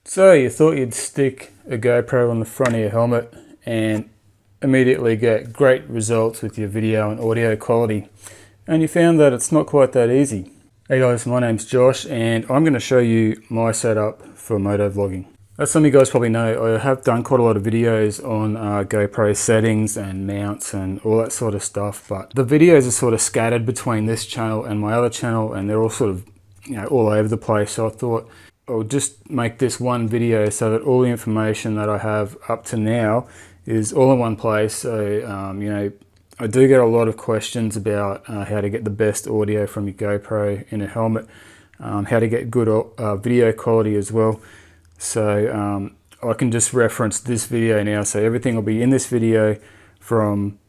So you thought you'd stick a GoPro on the front of your helmet and immediately get great results with your video and audio quality, and you found that it's not quite that easy. Hey guys, my name's Josh and I'm going to show you my setup for motovlogging. As some of you guys probably know, I have done quite a lot of videos on GoPro settings and mounts and all that sort of stuff, but the videos are sort of scattered between this channel and my other channel, and they're all sort of, all over the place. So I thought I'll just make this one video so that all the information that I have up to now is all in one place. So I do get a lot of questions about how to get the best audio from your GoPro in a helmet, how to get good video quality as well. So I can just reference this video now. So everything will be in this video, from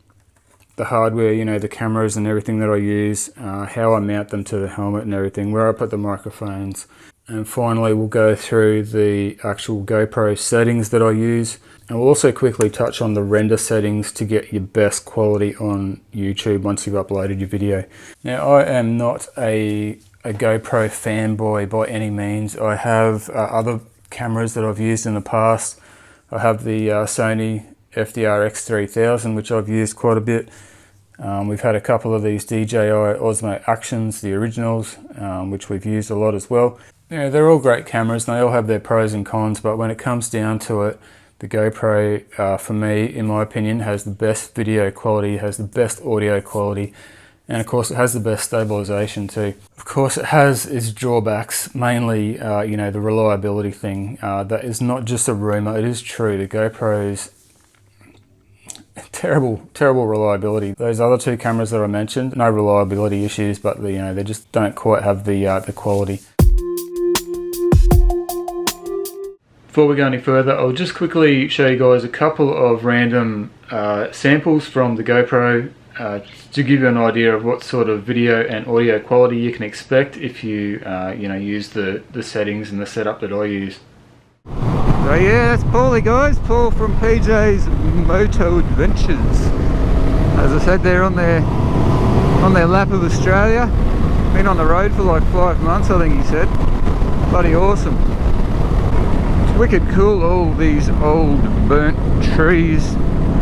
the hardware, the cameras and everything that I use, how I mount them to the helmet and everything, where I put the microphones. And finally, we'll go through the actual GoPro settings that I use. And we'll also quickly touch on the render settings to get your best quality on YouTube once you've uploaded your video. Now, I am not a GoPro fanboy by any means. I have other cameras that I've used in the past. I have the Sony FDR X3000, which I've used quite a bit. We've had a couple of these DJI Osmo Actions, the originals, which we've used a lot as well. They're all great cameras and they all have their pros and cons, but when it comes down to it, the GoPro, for me, in my opinion, has the best video quality, has the best audio quality, and of course it has the best stabilization too. Of course it has its drawbacks, mainly the reliability thing. That is not just a rumor, it is true. The GoPro's terrible reliability. Those other two cameras that I mentioned, no reliability issues, but they just don't quite have the quality. Before we go any further, I'll just quickly show you guys a couple of random samples from the GoPro to give you an idea of what sort of video and audio quality you can expect if you use the settings and the setup that I use. So yeah, that's Paulie guys, Paul from PJ's Moto Adventures. As I said, they're on their lap of Australia. Been on the road for like 5 months, I think he said. Bloody awesome. It's wicked cool, all these old burnt trees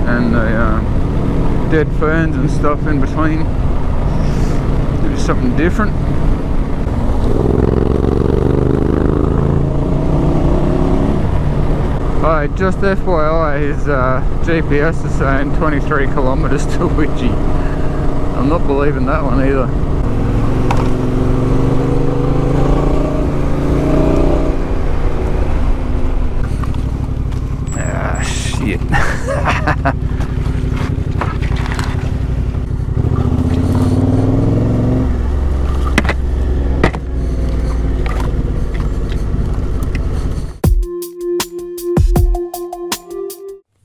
and the dead ferns and stuff in between. Do something different. Alright, just FYI, his GPS is saying 23 kilometers to Widgie. I'm not believing that one either. Ah, shit.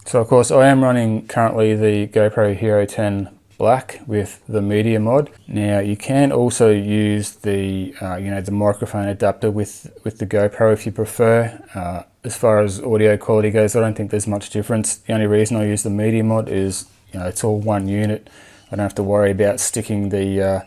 So of course I am running currently the GoPro Hero 10 Black with the media mod. Now you can also use the the microphone adapter with the GoPro if you prefer. As far as audio quality goes, I don't think there's much difference. The only reason I use the media mod is it's all one unit. I don't have to worry about sticking the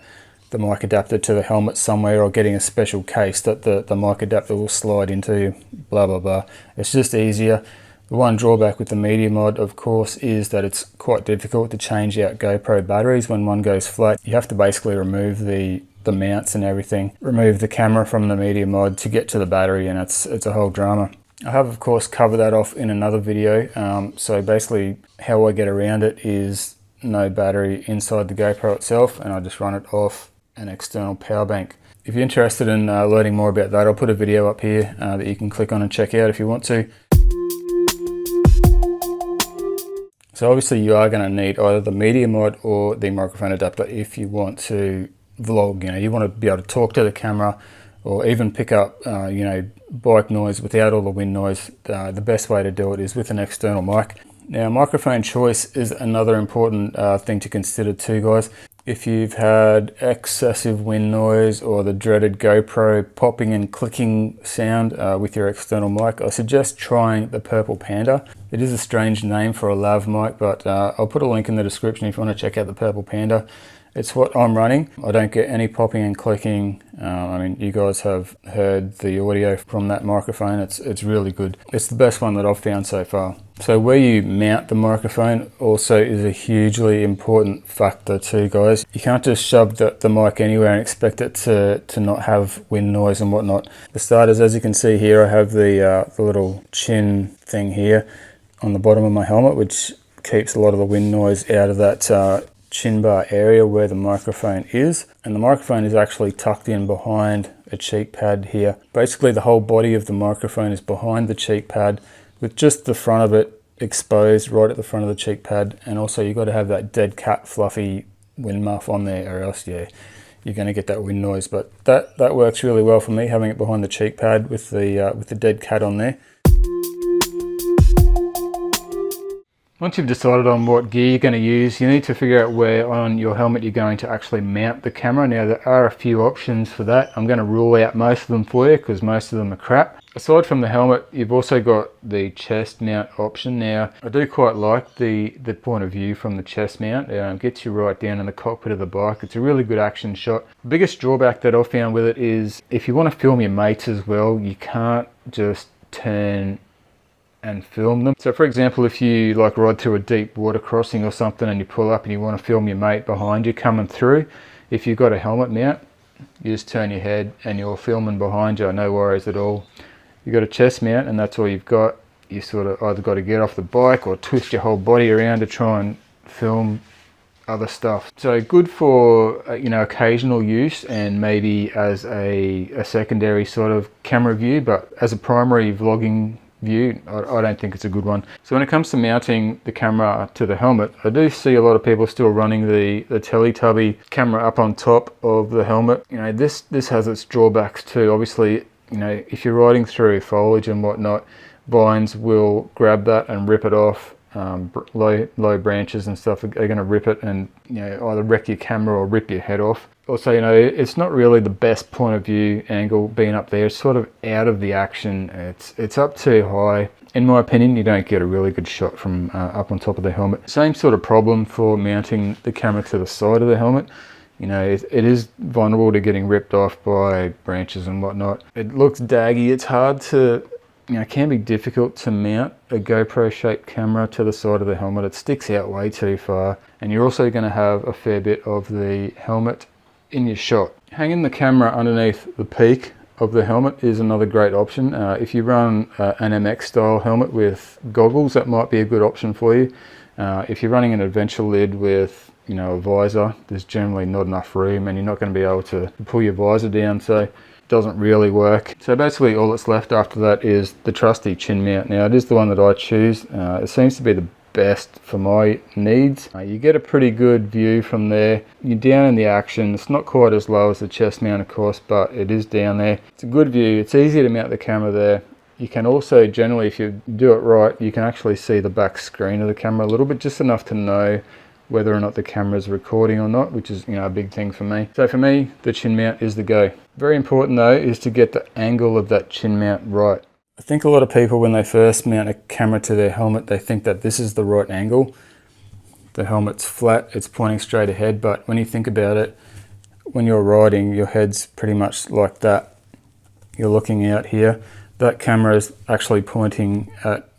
mic adapter to the helmet somewhere or getting a special case that the mic adapter will slide into, blah blah blah. It's just easier. The one drawback with the media mod, of course, is that it's quite difficult to change out GoPro batteries when one goes flat. You have to basically remove the mounts and everything, remove the camera from the media mod to get to the battery, and it's a whole drama. I have, of course, covered that off in another video. So basically how I get around it is no battery inside the GoPro itself, and I just run it off an external power bank. If you're interested in learning more about that, I'll put a video up here that you can click on and check out if you want to. So obviously you are going to need either the media mod or the microphone adapter if you want to vlog. You want to be able to talk to the camera or even pick up bike noise without all the wind noise. The best way to do it is with an external mic. Now microphone choice is another important thing to consider too, guys. If you've had excessive wind noise or the dreaded GoPro popping and clicking sound with your external mic, I suggest trying the Purple Panda. It is a strange name for a lav mic, but I'll put a link in the description if you want to check out the Purple Panda. It's what I'm running. I don't get any popping and clicking. I mean, you guys have heard the audio from that microphone. It's really good. It's the best one that I've found so far. So where you mount the microphone also is a hugely important factor too, guys. You can't just shove the mic anywhere and expect it to not have wind noise and whatnot. For starters, as you can see here, I have the little chin thing here on the bottom of my helmet, which keeps a lot of the wind noise out of that chin bar area where the microphone is. And the microphone is actually tucked in behind a cheek pad here. Basically the whole body of the microphone is behind the cheek pad with just the front of it exposed right at the front of the cheek pad. And also you've got to have that dead cat fluffy wind muff on there, or else you're going to get that wind noise. But that works really well for me, having it behind the cheek pad with the dead cat on there. Once you've decided on what gear you're going to use, you need to figure out where on your helmet you're going to actually mount the camera. Now there are a few options for that. I'm going to rule out most of them for you because most of them are crap. Aside from the helmet, you've also got the chest mount option. Now I do quite like the point of view from the chest mount. It gets you right down in the cockpit of the bike. It's a really good action shot. The biggest drawback that I've found with it is if you want to film your mates as well, you can't just turn and film them. So for example, if you like ride through a deep water crossing or something and you pull up and you want to film your mate behind you coming through, if you've got a helmet mount, you just turn your head and you're filming behind you, no worries at all. You've got a chest mount and that's all you've got. You sort of either got to get off the bike or twist your whole body around to try and film other stuff. So good for occasional use and maybe as a secondary sort of camera view, but as a primary vlogging view, I don't think it's a good one. So when it comes to mounting the camera to the helmet, I do see a lot of people still running the Teletubby camera up on top of the helmet. This has its drawbacks too. Obviously, if you're riding through foliage and whatnot, vines will grab that and rip it off. Low branches and stuff are going to rip it and either wreck your camera or rip your head off. Also, it's not really the best point of view angle being up there. It's sort of out of the action. It's up too high. In my opinion, you don't get a really good shot from up on top of the helmet. Same sort of problem for mounting the camera to the side of the helmet. It is vulnerable to getting ripped off by branches and whatnot. It looks daggy. It's hard to, it can be difficult to mount a GoPro shaped camera to the side of the helmet. It sticks out way too far. And you're also going to have a fair bit of the helmet in your shot. Hanging the camera underneath the peak of the helmet is another great option. If you run an MX style helmet with goggles, that might be a good option for you. If you're running an adventure lid with a visor, there's generally not enough room and you're not going to be able to pull your visor down, so it doesn't really work. So basically all that's left after that is the trusty chin mount. Now it is the one that I choose. It seems to be the best for my needs. You get a pretty good view from there. You're down in the action. It's not quite as low as the chest mount, of course, but it is down there. It's a good view. It's easy to mount the camera there. You can also generally, if you do it right, you can actually see the back screen of the camera a little bit, just enough to know whether or not the camera is recording or not, which is a big thing for me. So for me, the chin mount is the go. Very important though is to get the angle of that chin mount right. I think a lot of people, when they first mount a camera to their helmet, they think that this is the right angle. The helmet's flat, it's pointing straight ahead, but when you think about it, when you're riding, your head's pretty much like that. You're looking out here. That camera is actually pointing at,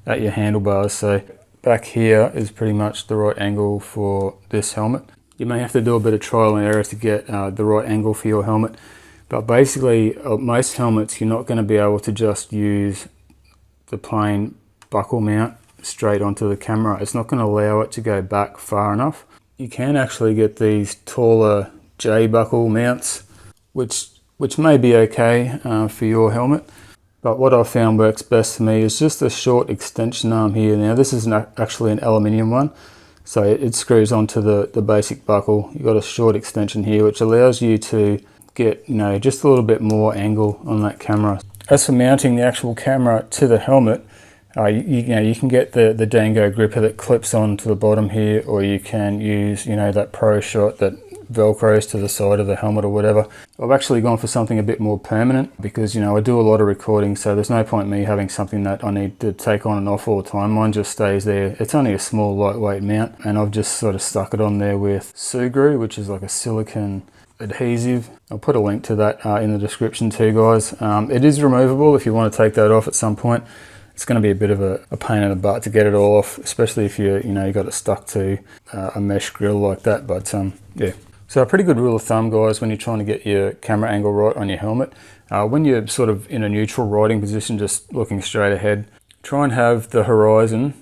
at your handlebars. So back here is pretty much the right angle for this helmet. You may have to do a bit of trial and error to get the right angle for your helmet. But basically, most helmets, you're not going to be able to just use the plain buckle mount straight onto the camera. It's not going to allow it to go back far enough. You can actually get these taller J-buckle mounts, which may be okay for your helmet. But what I've found works best for me is just a short extension arm here. Now this is actually an aluminium one, so it screws onto the basic buckle. You've got a short extension here, which allows you to get just a little bit more angle on that camera. As for mounting the actual camera to the helmet, you can get the Dango gripper that clips onto the bottom here, or you can use that Pro Shot that velcros to the side of the helmet or whatever. I've actually gone for something a bit more permanent because, you know, I do a lot of recording, so there's no point in me having something that I need to take on and off all the time. Mine just stays there. It's only a small lightweight mount, and I've just sort of stuck it on there with Sugru, which is like a silicone adhesive. I'll put a link to that in the description too, guys. It is removable if you want to take that off at some point. It's going to be a bit of a pain in the butt to get it all off, especially if you got it stuck to a mesh grill like that. But yeah, so a pretty good rule of thumb, guys, when you're trying to get your camera angle right on your helmet, when you're sort of in a neutral riding position, just looking straight ahead, try and have the horizon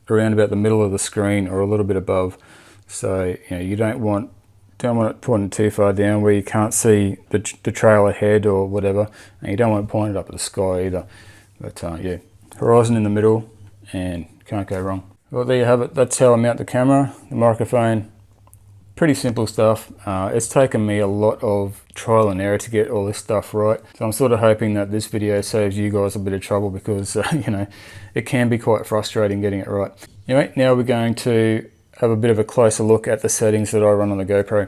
around about the middle of the screen or a little bit above. So you don't want it pointing too far down where you can't see the trail ahead or whatever, and you don't want it pointed up at the sky either. But yeah, horizon in the middle and can't go wrong. Well, there you have it. That's how I mount the camera, the microphone. Pretty simple stuff. It's taken me a lot of trial and error to get all this stuff right. So I'm sort of hoping that this video saves you guys a bit of trouble because, it can be quite frustrating getting it right. Anyway, now we're going to have a bit of a closer look at the settings that I run on the GoPro.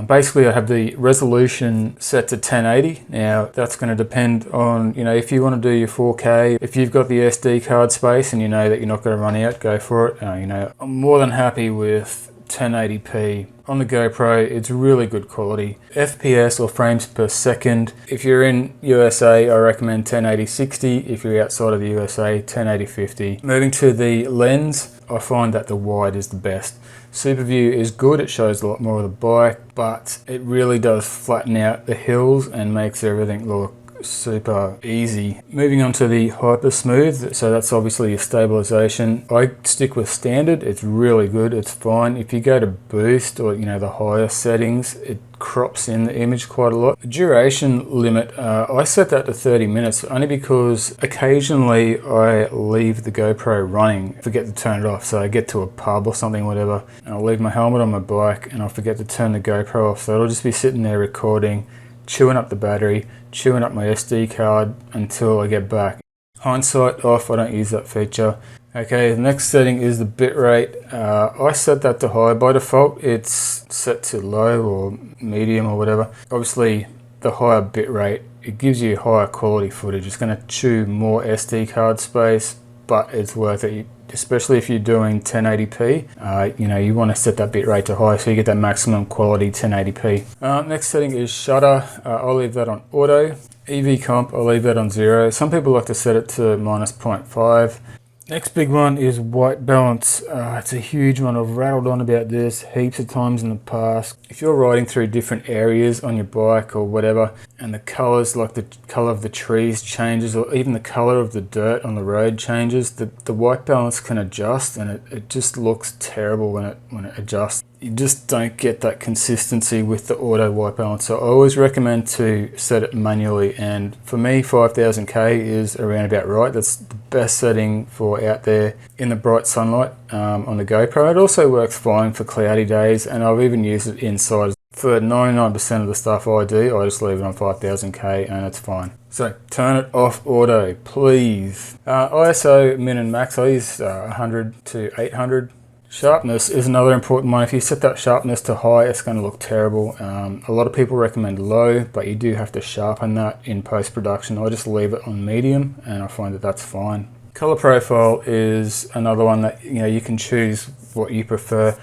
Basically, I have the resolution set to 1080. Now, that's going to depend on, if you want to do your 4K, if you've got the SD card space and you know that you're not going to run out, go for it. I'm more than happy with 1080p. On the GoPro, it's really good quality. FPS or frames per second. If you're in USA, I recommend 1080-60. If you're outside of the USA, 1080-50. Moving to the lens, I find that the wide is the best. Super view is good, it shows a lot more of the bike, but it really does flatten out the hills and makes everything look super easy. Moving on to the hyper smooth, so that's obviously your stabilization. I stick with standard, it's really good, it's fine. If you go to boost or the higher settings, it crops in the image quite a lot. The duration limit, I set that to 30 minutes only because occasionally I leave the GoPro running, forget to turn it off. So I get to a pub or something, whatever, and I'll leave my helmet on my bike and I forget to turn the GoPro off. So it'll just be sitting there recording, chewing up the battery, chewing up my SD card until I get back. Hindsight off, I don't use that feature. Okay, the next setting is the bitrate. I set that to high. By default, it's set to low or medium or whatever. Obviously, the higher bitrate, it gives you higher quality footage. It's going to chew more SD card space, but it's worth it, especially if you're doing 1080p. You want to set that bitrate to high so you get that maximum quality 1080p. Next setting is shutter. I'll leave that on auto. EV comp, I'll leave that on 0. Some people like to set it to -0.5. Next big one is white balance. It's a huge one. I've rattled on about this heaps of times in the past. If you're riding through different areas on your bike or whatever, and the colors, like the color of the trees changes, or even the color of the dirt on the road changes, the white balance can adjust, and it just looks terrible when it adjusts. You just don't get that consistency with the auto white balance. So I always recommend to set it manually, and for me 5000K is around about right. That's the best setting for out there in the bright sunlight on the GoPro. It also works fine for cloudy days, and I've even used it inside. For 99% of the stuff I do, I just leave it on 5000K and it's fine. So turn it off auto, please. ISO min and max, I use 100 to 800. Sharpness is another important one. If you set that sharpness to high, it's going to look terrible. A lot of people recommend low, but you do have to sharpen that in post-production. I just leave it on medium and I find that that's fine. Color profile is another one that you can choose what you prefer.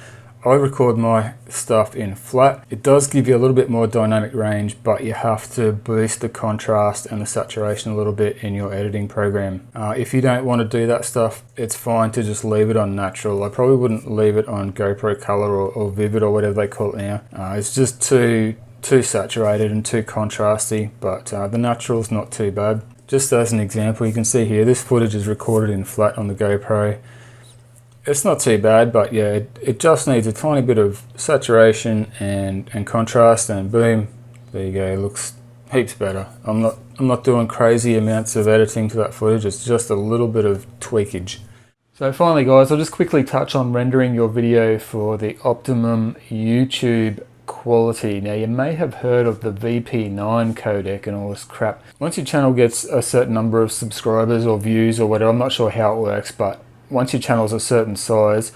I record my stuff in flat. It does give you a little bit more dynamic range, but you have to boost the contrast and the saturation a little bit in your editing program. If you don't want to do that stuff, it's fine to just leave it on natural. I probably wouldn't leave it on GoPro Color or Vivid or whatever they call it now. It's just too saturated and too contrasty, but the natural's not too bad. Just as an example, you can see here, this footage is recorded in flat on the GoPro. It's not too bad, but yeah, it just needs a tiny bit of saturation and contrast, and boom, there you go, it looks heaps better. I'm not doing crazy amounts of editing to that footage, it's just a little bit of tweakage. So finally guys, I'll just quickly touch on rendering your video for the optimum YouTube quality. Now you may have heard of the VP9 codec and all this crap. Once your channel gets a certain number of subscribers or views or whatever, I'm not sure how it works, but once your channel's a certain size,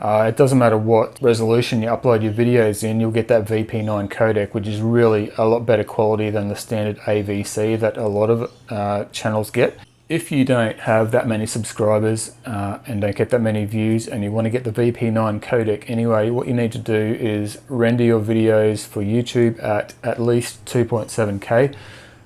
It doesn't matter what resolution you upload your videos in, you'll get that VP9 codec, which is really a lot better quality than the standard AVC that a lot of channels get. If you don't have that many subscribers and don't get that many views and you want to get the VP9 codec anyway, what you need to do is render your videos for YouTube at least 2.7K.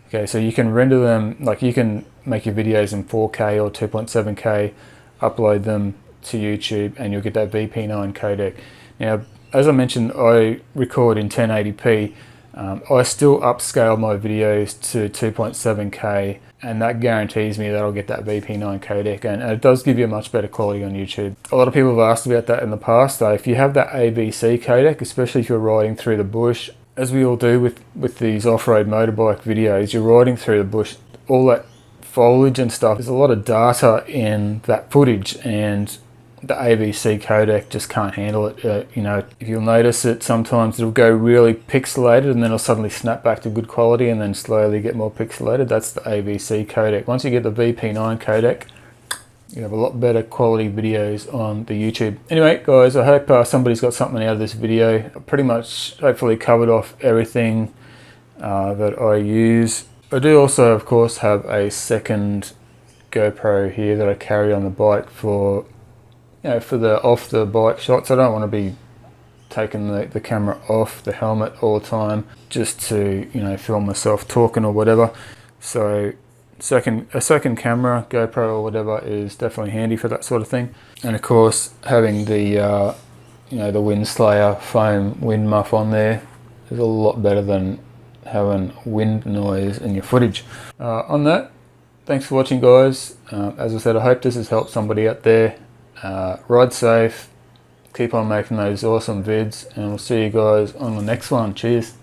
Okay, so you can render them, like you can make your videos in 4K or 2.7K, upload them to YouTube, and you'll get that VP9 codec. Now, as I mentioned, I record in 1080p. I still upscale my videos to 2.7K, and that guarantees me that I'll get that VP9 codec, and it does give you a much better quality on YouTube. A lot of people have asked about that in the past, though. If you have that AVC codec, especially if you're riding through the bush, as we all do with these off-road motorbike videos, you're riding through the bush, all that foliage and stuff, there's a lot of data in that footage, and the AVC codec just can't handle it. You know, if you'll notice it, sometimes it'll go really pixelated and then it'll suddenly snap back to good quality and then slowly get more pixelated. That's the AVC codec. Once you get the VP9 codec, you have a lot better quality videos on the YouTube. Anyway, guys, I hope somebody's got something out of this video. I pretty much hopefully covered off everything that I use. I do also, of course, have a second GoPro here that I carry on the bike for, you know, for the off the bike shots. I don't want to be taking the camera off the helmet all the time just to, you know, film myself talking or whatever. So a second camera, GoPro or whatever, is definitely handy for that sort of thing. And of course, having the you know, the Windslayer foam wind muff on there is a lot better than having wind noise in your footage. On that, thanks for watching, guys. As I said, I hope this has helped somebody out there. Ride safe, keep on making those awesome vids, and we'll see you guys on the next one. Cheers.